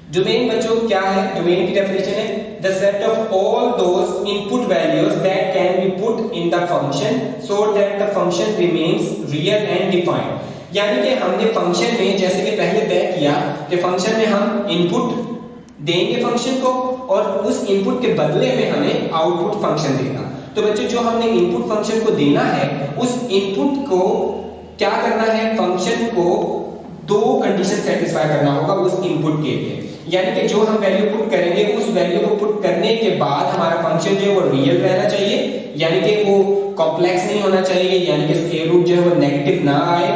Domain बच्चों क्या है? डोमेन की डेफिनेशन है the set of all those input values that can be put in the function so that the function remains real and defined. यानी कि हमने function में जैसे कि पहले तय किया कि फंक्शन में हम इनपुट देंगे फंक्शन को और उस इनपुट के बदले में हमें आउटपुट फंक्शन देगा। तो बच्चों जो हमने इनपुट फंक्शन को देना है उस इनपुट को क्या करना है? फंक्शन को दो कंडीशन सेटिस्फाई करना होगा उस इनपुट के लिए। यानी कि जो हम वैल्यू पुट करेंगे उस वैल्यू को पुट करने के बाद हमारा फंक्शन जो है वो रियल रहना चाहिए, यानी कि वो कॉम्प्लेक्स नहीं होना चाहिए, यानी कि स्क्वायर रूट जो है वो नेगेटिव ना आए।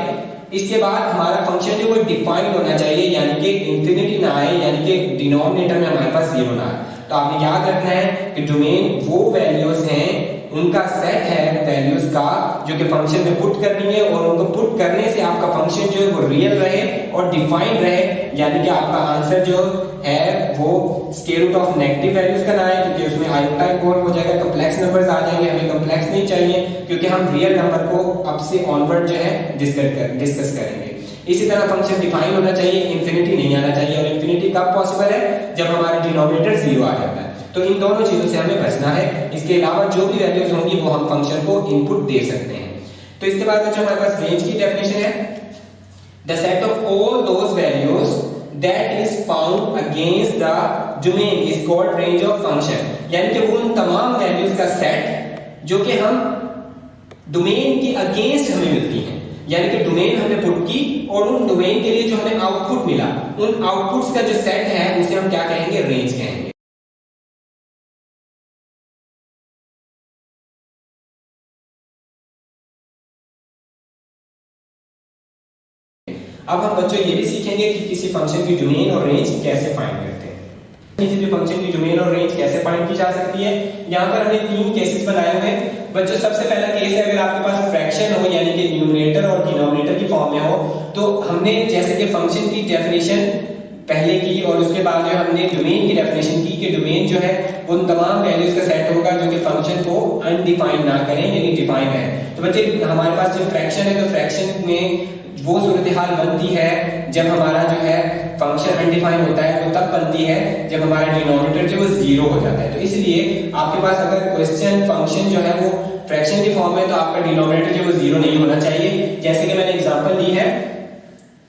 इसके बाद हमारा फंक्शन जो वो डिफाइंड होना चाहिए, यानी कि इंफिनिटी ना आए, यानी कि डिनोमिनेटर में हमारे पास जीरो ना आए। तो आपने याद रखना है कि डोमेन वो वैल्यूज हैं, उनका सेट है वैल्यूज का जो कि फंक्शन में पुट करनी है और उनको पुट करने से आपका फंक्शन जो है वो रियल रहे और डिफाइंड रहे, यानी कि आपका आंसर जो है वो square root of negative values का ना आए, क्योंकि उसमें आयोटा इन्वॉल्व हो जाएगा, कॉम्प्लेक्स नंबर्स आ जाएंगे, हमें कॉम्प्लेक्स नहीं चाहिए क्योंकि हम रियल नंबर को अब से ऑनवर्ड जो है डिस्कस करेंगे। इसी तरह फंक्शन डिफाइन होना चाहिए, इंफिनिटी नहीं आना चाहिए, और इंफिनिटी कब पॉसिबल है? जब हमारा डिनोमिनेटर जीरो आ जाता है। तो इन दोनों चीजों से हमें बचना है। इसके अलावा जो भी वैल्यूज होंगी वो हम फंक्शन को इनपुट दे सकते हैं। तो इसके बाद बच्चों हमारे पास रेंज की डेफिनेशन है the set of all those values that is found against the domain is called range of function. यानी कि उन तमाम वैल्यूज का सेट जो कि हम डोमेन के अगेंस्ट हमें मिलती हैं, यानी कि डोमेन हमने पुट की और उन डोमेन के लिए जो हमें आउटपुट मिला, उन आउटपुट्स का जो सेट है उसे हम क्या कहेंगे? रेंज कहेंगे। अब हम बच्चों ये भी सीखेंगे कि किसी फंक्शन की डोमेन और रेंज कैसे फाइंड करते हैं। किसी फंक्शन की डोमेन और रेंज कैसे फाइंड की जा सकती है, यहाँ पर हमने तीन केसेस बनाए हुए हैं बच्चों। सबसे पहला केस है अगर आपके पास फ्रैक्शन हो, यानी कि न्यूमरेटर और डिनोमिनेटर की फॉर्म में हो, तो हमने जैसे कि फंक्शन की डेफिनेशन पहले की और उसके बाद जो हमने डोमेन की डेफिनेशन की कि डोमेन जो है उन तमाम वैल्यूज का सेट होगा जो कि फंक्शन को अनडिफाइंड ना करें, यानी डिफाइंड है। तो बच्चे हमारे पास जो फ्रैक्शन है, तो फ्रैक्शन में वो सूरत हाल बनती है जब हमारा जो है फंक्शन अनडिफाइंड होता है, तो तब बनती है जब हमारा डिनोमिनेटर जो वो जीरो हो जाता है। तो इसलिए आपके पास अगर क्वेश्चन फंक्शन जो है वो फ्रैक्शन की फॉर्म में, तो आपका डिनोमिनेटर जो वो जीरो नहीं होना चाहिए। जैसे कि मैंने एग्जांपल दी है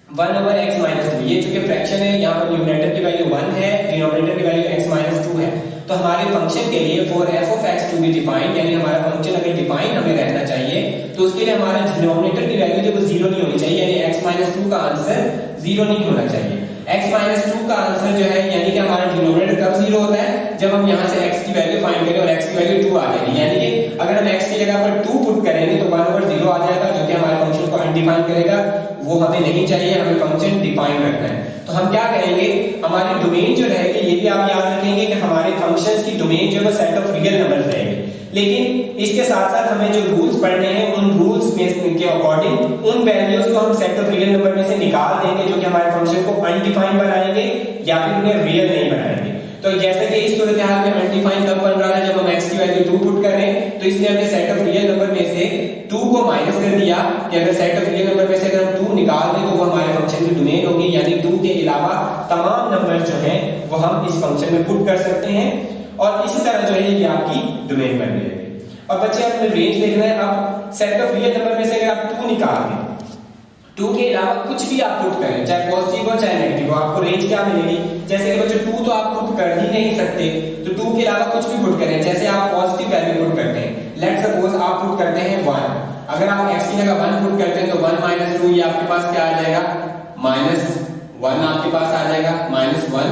1/x - 2, ये चूंकि फ्रैक्शन है, यहाँ पर न्यूमरेटर की वैल्यू 1 है, डिनोमिनेटर की वैल्यू x - 2 है। तो हमारे फंक्शन के लिए for f(x) to be defined, यानी हमारा फंक्शन अगर डिफाइन हमें रहना चाहिए, तो उसके लिए हमारा डिनोमिनेटर की वैल्यू जो वो जीरो नहीं होनी चाहिए, यानी x - 2 का आंसर जीरो नहीं होना चाहिए। x - 2 का आंसर जो है, यानी कि हमारा डिनोमिनेटर कब जीरो होता है? जब हम यहाँ से x की वैल्यू फाइंड करें और x की वैल्यू 2 आ जाएगी, यानी कि अगर हम x की जगह पर 2 पुट करेंगे तो 1/0 आ जाएगा, जो कि हमारे फंक्शन को अनडिफाइन करेगा। वो हमें नहीं चाहिए, हमें फंक्शन डिफाइन रखना है। तो हम क्या करेंगे? हमारी डोमेन जो रहेगी, ये भी आप याद रखेंगे कि हमारे फंक्शंस की डोमेन जो है सेट ऑफ रियल नंबर्स रहेगी, लेकिन इसके साथ साथ हमें जो रूल्स पढ़ने हैं उन रूल्स में के अकॉर्डिंग उन वैल्यूज को हम सेट ऑफ रियल नंबर में से निकाल देंगे जो कि हमारे फंक्शन को अनडिफाइंड बनाएंगे या फिर उन्हें रियल नहीं बनाएंगे। तो जैसे कि इस सूरत हाल में अनडिफाइंड कब बन रहा है? जब हम x की वैल्यू 2 पुट कर रहे हैं, तो इसलिए हमने सेट ऑफ रियल नंबर में से 2 को माइनस कर दिया कि अगर सेट ऑफ रियल नंबर में से अगर हम 2 निकाल दें तो वो हमारे फंक्शन की डोमेन होगी, यानी 2 के अलावा तमाम नंबर जो हैं वो हम इस फंक्शन में पुट कर सकते हैं और इसी तरह जो है ये आपकी डोमेन बन जाएगी। और बच्चे आपने रेंज देखना है। अब सेट ऑफ रियल नंबर में से अगर आप 2 निकाल दें, 2 के अलावा कुछ भी आप पुट करें, चाहे पॉजिटिव हो चाहे नेगेटिव हो, आपको रेंज क्या मिलेगी? जैसे कि बच्चों 2 तो आप पुट कर ही नहीं सकते, तो 2 के अलावा कुछ भी पुट करें, जैसे आप पॉजिटिव वैल्यू पुट करते हैं, लेट्स सपोज आप पुट करते हैं 1, अगर आप x की जगह 1 पुट करते हैं तो 1 - 2 ये आपके पास क्या आ जाएगा? -1 आपके पास आ जाएगा, -1,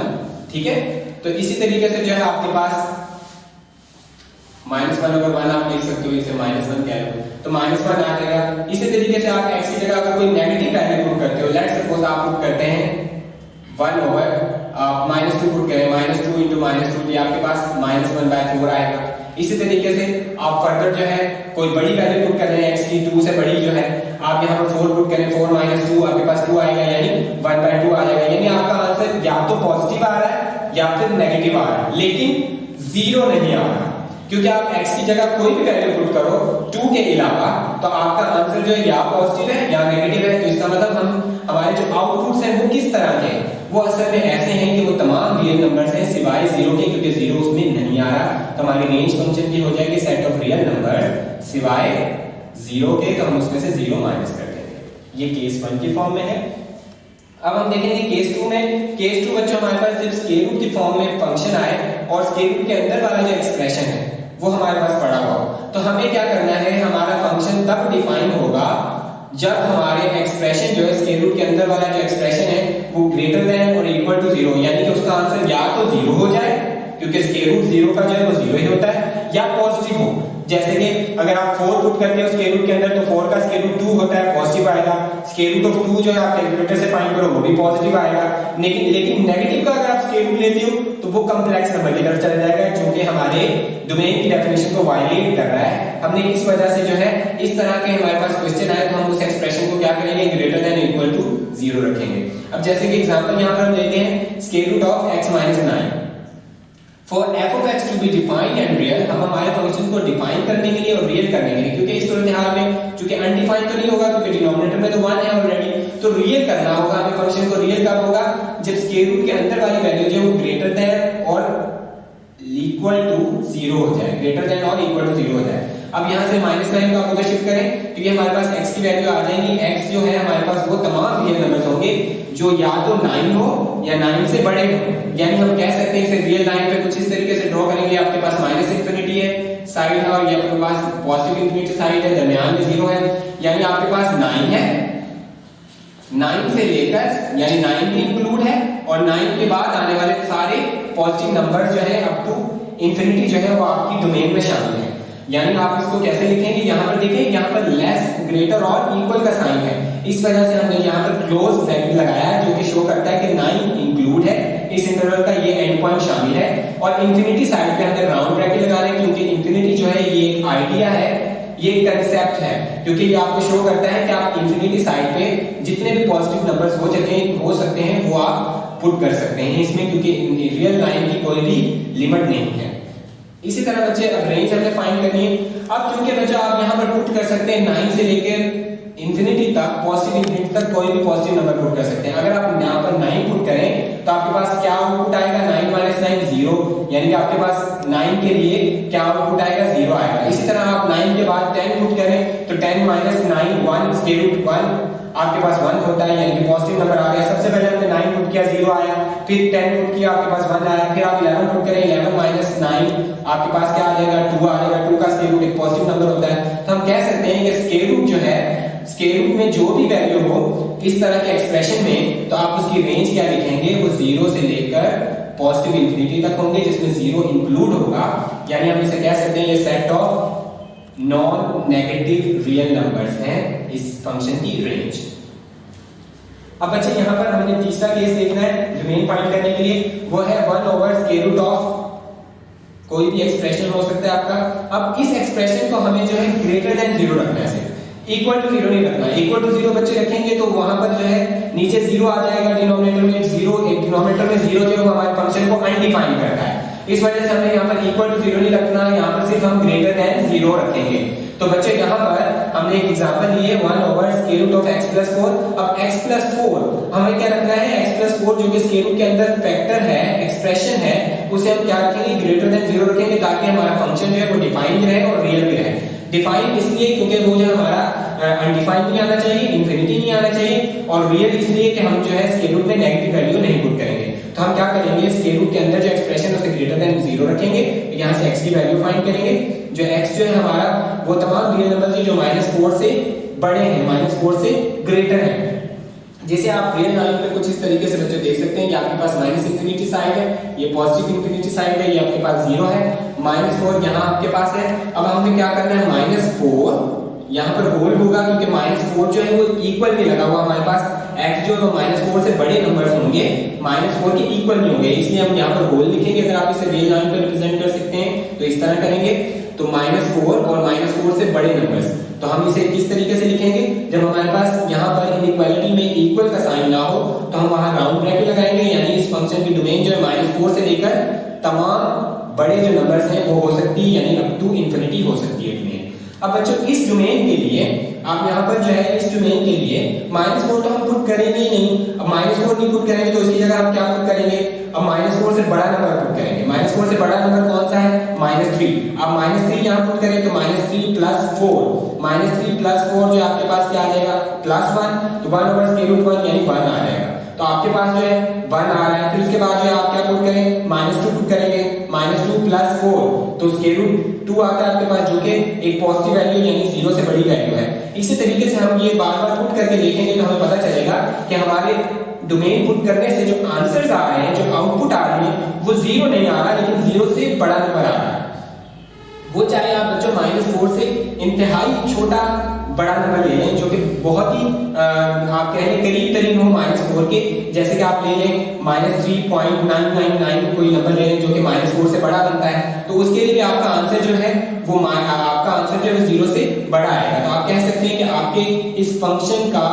ठीक है। तो इसी तरीके से जो है आपके पास -1 अगर 1 आप लिख सकते हो, इसे -1 कह लो तो -1 आ जाएगा। इसी तरीके से आप x की जगह अगर कोई नेगेटिव वैल्यू पुट करते हो, लेट्स सपोज आप पुट करते हैं 1/-2 पुट करें, -2 × -2 ये आपके पास -1/4 आएगा। इसी तरीके से आप फर्दर जो है कोई बड़ी वैल्यू पुट कर रहे हैं x की 2 से बड़ी जो है, आप यहाँ पर 4 पुट करें, 4 - 2 आपके पास 2 आएगा, यानी 1/2 आ जाएगा। यानी आपका आंसर या तो पॉजिटिव आ रहा है या फिर नेगेटिव आ रहा है, लेकिन जीरो नहीं आ रहा, क्योंकि आप x की जगह कोई भी वैल्यू पुट करो 2 के अलावा, तो आपका आंसर जो है या पॉजिटिव है या नेगेटिव है। तो इसका मतलब हमारे जो आउटपुट्स हैं वो किस तरह के हैं? वो असल में ऐसे हैं कि वो तमाम रियल नंबर्स हैं सिवाय जीरो के, क्योंकि जीरो उसमें नहीं आ रहा, तो हमारी रेंज फंक्शन की हो जाएगी सेट ऑफ रियल नंबर्स सिवाय जीरो के, तो हम उसमें से जीरो माइनस कर देंगे। ये केस 1 की फॉर्म में है। अब हम देखेंगे केस 2 में। केस 2 बच्चों हमारे पास जब स्क्वायर रूट की फॉर्म में फंक्शन आए और स्क्वायर रूट के अंदर वाला जो एक्सप्रेशन है वो हमारे पास पड़ा हुआ हो, तो हमें क्या करना है, हमारा फंक्शन तब डिफाइन होगा जब हमारे एक्सप्रेशन जो है स्क्वायर रूट के अंदर वाला जो एक्सप्रेशन है वो ग्रेटर देन और इक्वल टू जीरो, यानी कि उसका आंसर या तो जीरो हो जाए, क्योंकि स्क्वायर रूट जीरो का जो है वो जीरो ही होता है, या पॉजिटिव हो। जैसे कि अगर आप 4 पुट करते हो स्क्वायर रूट के अंदर तो 4 का स्क्वायर रूट 2 होता है, पॉजिटिव आएगा। स्क्वायर रूट ऑफ 2 जो है आप कैलकुलेटर से फाइंड करो वो भी पॉजिटिव आएगा। लेकिन नेगेटिव का अगर आप स्क्वायर रूट लेते हो तो वो कॉम्प्लेक्स नंबर की तरफ चला जाएगा, जो कि हमारे डोमेन की डेफिनेशन को वायलेट कर रहा है। हमने इस वजह से जो है इस तरह के हमारे पास क्वेश्चन आए तो हम उस एक्सप्रेशन को क्या करेंगे, greater than equal to zero रखेंगे। अब जैसे कि एग्जांपल यहां पर हम लेते हैं square root of x - 9। For f of x to be defined and real, हम हमारे फंक्शन को डिफाइन करने के लिए और रियल करने के लिए, क्योंकि इस सूरत हाल में चूंकि अनडिफाइंड तो नहीं होगा क्योंकि डिनोमिनेटर में तो 1 है ऑलरेडी, तो रियल करना होगा हमें। फंक्शन को रियल कब होगा, जब स्क्वायर रूट के अंदर वाली वैल्यू जो है वो ग्रेटर देन और इक्वल टू जीरो हो जाए, ग्रेटर देन और इक्वल टू जीरो हो जाए। अब यहाँ से -9 को आप उधर शिफ्ट करें तो ये हमारे पास x की वैल्यू आ जाएगी। x जो है हमारे पास वो तमाम रियल नंबर्स होंगे जो या तो 9 हो या 9 से बड़े हो, यानी हम कह सकते हैं इसे रियल लाइन पे कुछ इस तरीके से ड्रॉ करेंगे। आपके पास -इंफिनिटी है साइड है और ये आपके पास पॉजिटिव इंफिनिटी साइड है, दरमियान में जीरो है, यानी आपके पास 9 है, 9 से लेकर यानी 9 भी इंक्लूड है और 9 के बाद आने वाले सारे पॉजिटिव नंबर्स जो है अप टू इंफिनिटी जो है वो आपकी डोमेन में शामिल है। यानी आप इसको कैसे लिखेंगे, यहाँ पर देखिए यहाँ पर लेस, ग्रेटर और इक्वल का साइन है, इस वजह से हमने यहाँ पर क्लोज ब्रैकेट लगाया है जो कि शो करता है कि 9 इंक्लूड है, इस इंटरवल का ये एंड पॉइंट शामिल है। और इंफिनिटी साइड पे हमने राउंड ब्रैकेट लगा रहे हैं क्योंकि इंफिनिटी जो है ये एक आइडिया है, ये कंसेप्ट है, क्योंकि ये आपको शो करता है कि आप इंफिनिटी साइड पे जितने भी पॉजिटिव नंबर्स हो सकते हैं वो आप पुट कर सकते हैं इसमें, क्योंकि रियल लाइन की कोई भी लिमिट नहीं है। इसी तरह बच्चे अब रेंज हमने फाइंड करनी है। अब क्योंकि बच्चा आप यहाँ पर पुट कर सकते हैं 9 से लेकर इंफिनिटी तक, पॉजिटिव इंफिनिटी तक कोई भी पॉजिटिव नंबर पुट कर सकते हैं। अगर आप यहाँ पर 9 पुट करें तो आपके पास क्या आउटपुट आएगा, 9 - 9 0, यानी कि आपके पास 9 के लिए क्या आउटपुट आएगा, 0 आएगा। इसी तरह आप 9 के बाद 10 पुट करें तो 10 - 9 1 स्क्वायर रूट 1 आपके पास 1 होता है, यानी कि पॉजिटिव नंबर आ गया। सबसे पहले हमने 9 पुट किया 0 आया, फिर 10 पुट किया आपके पास 1 आया, फिर आप 11 पुट करें 11 - 9 आपके पास क्या आ जाएगा, 2 आ जाएगा। 2 का स्क्वायर रूट एक पॉजिटिव नंबर होता है, तो हम कह सकते हैं कि स्क्वायर रूट जो है, स्क्वायर रूट में जो भी वैल्यू हो इस तरह के एक्सप्रेशन में, तो आप उसकी रेंज क्या लिखेंगे, वो 0 से लेकर पॉजिटिव इंफिनिटी तक होंगे जिसमें 0 इंक्लूड होगा, यानी हम इसे कह सकते हैं ये set of non negative real numbers हैं इस फंक्शन की रेंज। अब बच्चे यहाँ पर हमने तीसरा केस देखना है डोमेन फाइंड करने के लिए, वो है 1 / स्क्वायर रूट ऑफ कोई भी एक्सप्रेशन हो सकता है आपका। अब इस एक्सप्रेशन को हमें जो है ग्रेटर देन 0 रखना है, इक्वल टू 0 नहीं रखना। इक्वल टू 0 बच्चे रखेंगे तो वहां पर जो है नीचे 0 आ जाएगा, डिनोमिनेटर में 0, एक डिनोमिनेटर में 0 जो हमारे फंक्शन को अनडिफाइन करता है, इस वजह से हमने यहाँ पर इक्वल टू 0 नहीं रखना, यहाँ पर सिर्फ हम ग्रेटर देन 0 रखेंगे। तो बच्चे यहाँ पर हमने एक एग्जांपल लिए 1 / स्क्वायर रूट ऑफ x + 4। अब x + 4 हमें क्या रखना है, x + 4 जो कि स्क्वायर रूट के अंदर फैक्टर है, एक्सप्रेशन है, उसे हम क्या रखेंगे, ग्रेटर देन 0 रखेंगे, ताकि हमारा फंक्शन जो है वो डिफाइंड रहे और रियल भी रहे। डिफाइंड इसलिए क्योंकि वो जो हमारा अनडिफाइंड नहीं आना चाहिए, इंफिनिटी नहीं आना चाहिए, और रियल इसलिए कि हम जो है स्क्वायर रूट में नेगेटिव वैल्यू नहीं पुट करेंगे। तो हम क्या करेंगे, स्क्वायर रूट के अंदर जो एक्सप्रेशन है उसे ग्रेटर देन 0 रखेंगे, यहाँ से x की वैल्यू फाइंड करेंगे। जो x जो है हमारा वो तमाम रियल नंबर जो -4 से बड़े हैं, -4 से ग्रेटर हैं। जैसे आप रियल लाइन पे कुछ इस तरीके से बच्चे देख सकते हैं कि आपके पास -इंफिनिटी साइड है, ये पॉजिटिव इंफिनिटी साइड है, ये आपके पास 0 है, -4 यहाँ आपके पास है। अब हमें क्या करना है, -4 यहाँ पर होल होगा क्योंकि -4 जो है वो इक्वल नहीं लगा हुआ हमारे पास, x जो है -4 से बड़े नंबर्स होंगे, -4 के इक्वल नहीं होंगे, इसलिए हम यहाँ पर होल लिखेंगे। अगर आप इसे रियल लाइन पे रिप्रेजेंट कर सकते हैं तो इस तरह करेंगे, तो -4 और -4 से बड़े नंबर्स, तो हम इसे किस तरीके से लिखेंगे, जब हमारे पास यहाँ पर इनइक्वालिटी में इक्वल का साइन ना हो तो हम वहां राउंड ब्रैकेट लगाएंगे, यानी इस फंक्शन की डोमेन जो है -4 से लेकर तमाम बड़े जो नंबर्स हैं वो हो सकती है, यानी अप टू इंफिनिटी हो सकती है डोमेन। अब बच्चों इस डोमेन के लिए आप यहाँ पर जो है इस डोमेन के लिए -4 तो हम पुट करेंगे ही नहीं। अब -4 नहीं पुट करेंगे तो इसकी जगह आप क्या पुट करेंगे, अब -4 से बड़ा नंबर पुट करेंगे। -4 से बड़ा नंबर कौन सा है, -3। अब -3 यहाँ पुट करें तो -3 प्लस 4, -3 प्लस 4 जो आपके पास क्या आ जाएगा +1, तो 1/√1 यानी 1 आ जाएगा। तो आपके पास जो है 1 आ रहा है। फिर उसके बाद जो है आप क्या पुट करें, -2 पुट करेंगे, -2 प्लस 4 तो √2 आता है आपके पास, जो कि एक पॉजिटिव वैल्यू यानी 0 से बड़ी वैल्यू है। इसी तरीके से हम ये बार बार पुट करके देखेंगे तो हमें पता चलेगा कि हमारे डोमेन पुट करने से जो आंसर्स आ रहे हैं, जो आउटपुट आ रही है वो 0 नहीं आ रहा, लेकिन 0 से बड़ा नंबर आ रहा है। वो चाहे आप बच्चों -4 से इंतहाई छोटा बड़ा नंबर ले लें, जो कि बहुत ही आप कह लें करीब तरीन हो -4 के, जैसे कि आप ले लें -3.999 कोई नंबर ले लें जो कि -4 से बड़ा बनता है, तो उसके लिए आपका आंसर जो है वो आपका आंसर जो है 0 से बड़ा आएगा। तो आप कह सकते हैं कि आपके इस फंक्शन का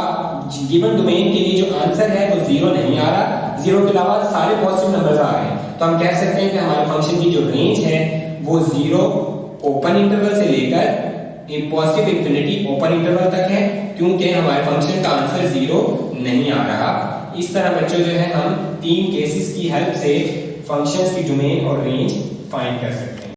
गिवन डोमेन के लिए जो आंसर है वो 0 नहीं आ रहा, 0 के अलावा सारे पॉजिटिव नंबर्स आ रहे हैं। तो हम कह सकते हैं कि हमारे फंक्शन की जो रेंज है वो 0 ओपन इंटरवल से लेकर पॉजिटिव इंफिनिटी ओपन इंटरवल तक है, क्योंकि हमारे फंक्शन का आंसर 0 नहीं आ रहा। इस तरह बच्चों जो है हम 3 केसेस की हेल्प से फंक्शंस की डोमेन और रेंज फाइंड कर सकते हैं।